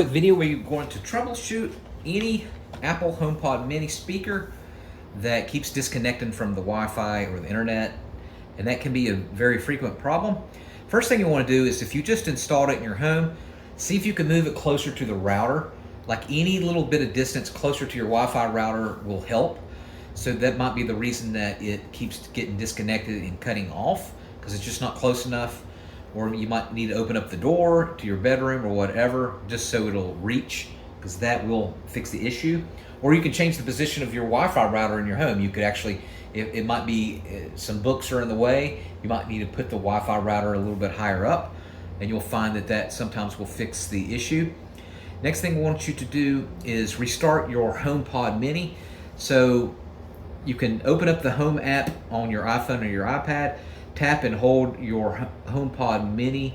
Video where you're going to troubleshoot any Apple HomePod mini speaker that keeps disconnecting from the Wi-Fi or the internet, and that can be a very frequent problem. First thing you want to do is, if you just installed it in your home, see if you can move it closer to the router. Like any little bit of distance closer to your Wi-Fi router will help. So that might be the reason that it keeps getting disconnected and cutting off, because it's just not close enough. Or you might need to open up the door to your bedroom or whatever, just so it'll reach, because that will fix the issue. Or you can change the position of your Wi-Fi router in your home. You could actually, it might be some books are in the way, you might need to put the Wi-Fi router a little bit higher up, and you'll find that that sometimes will fix the issue. Next thing we want you to do is restart your HomePod mini. So you can open up the Home app on your iPhone or your iPad, tap and hold your HomePod mini,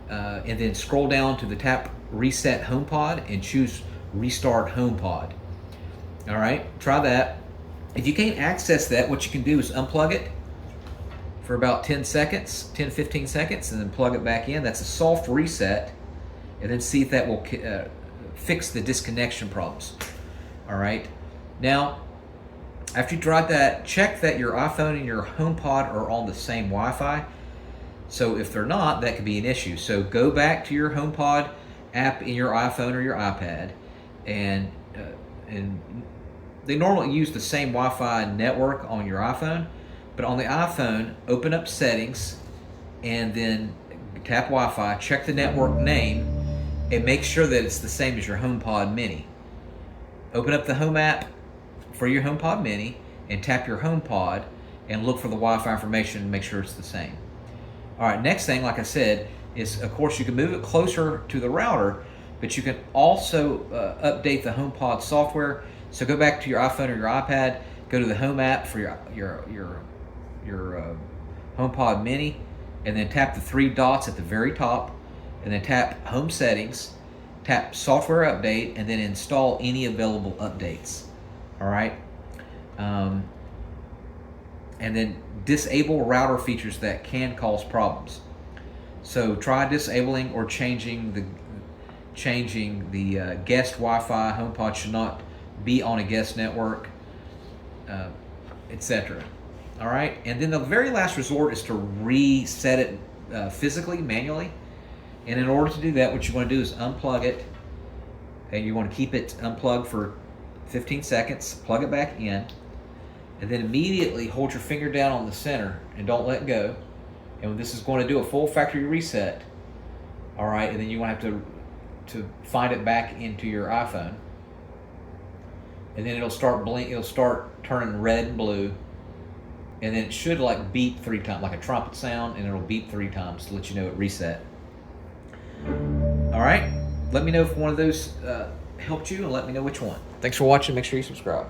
and then scroll down to the tap Reset HomePod and choose Restart HomePod. All right, try that. If you can't access that, what you can do is unplug it for about 10 seconds, 10-15 seconds, and then plug it back in. That's a soft reset, and then see if that will fix the disconnection problems. All right, now after you tried that, check that your iPhone and your HomePod are on the same Wi-Fi. So if they're not, that could be an issue. So go back to your HomePod app in your iPhone or your iPad, and they normally use the same Wi-Fi network on your iPhone, but on the iPhone, open up Settings, and then tap Wi-Fi, check the network name, and make sure that it's the same as your HomePod mini. Open up the Home app for your HomePod mini and tap your HomePod and look for the Wi-Fi information and make sure it's the same. All right, next thing, like I said, is of course you can move it closer to the router, but you can also update the HomePod software. So go back to your iPhone or your iPad, go to the Home app for your HomePod mini, and then tap the three dots at the very top, and then tap Home Settings, tap Software Update, and then install any available updates. All right, and then disable router features that can cause problems. So try disabling or changing the guest Wi-Fi. HomePod should not be on a guest network, etc. All right, and then the very last resort is to reset it physically, manually. And in order to do that, what you want to do is unplug it, and you want to keep it unplugged for 15 seconds, plug it back in, and then immediately hold your finger down on the center and don't let go. And this is going to do a full factory reset. All right, and then you want to have to find it back into your iPhone, and then it'll start turning red and blue, and then it should like beep 3 times, like a trumpet sound, and it'll beep 3 times to let you know it reset. All right, let me know if one of those helped you, and let me know which one. Thanks for watching. Make sure you subscribe.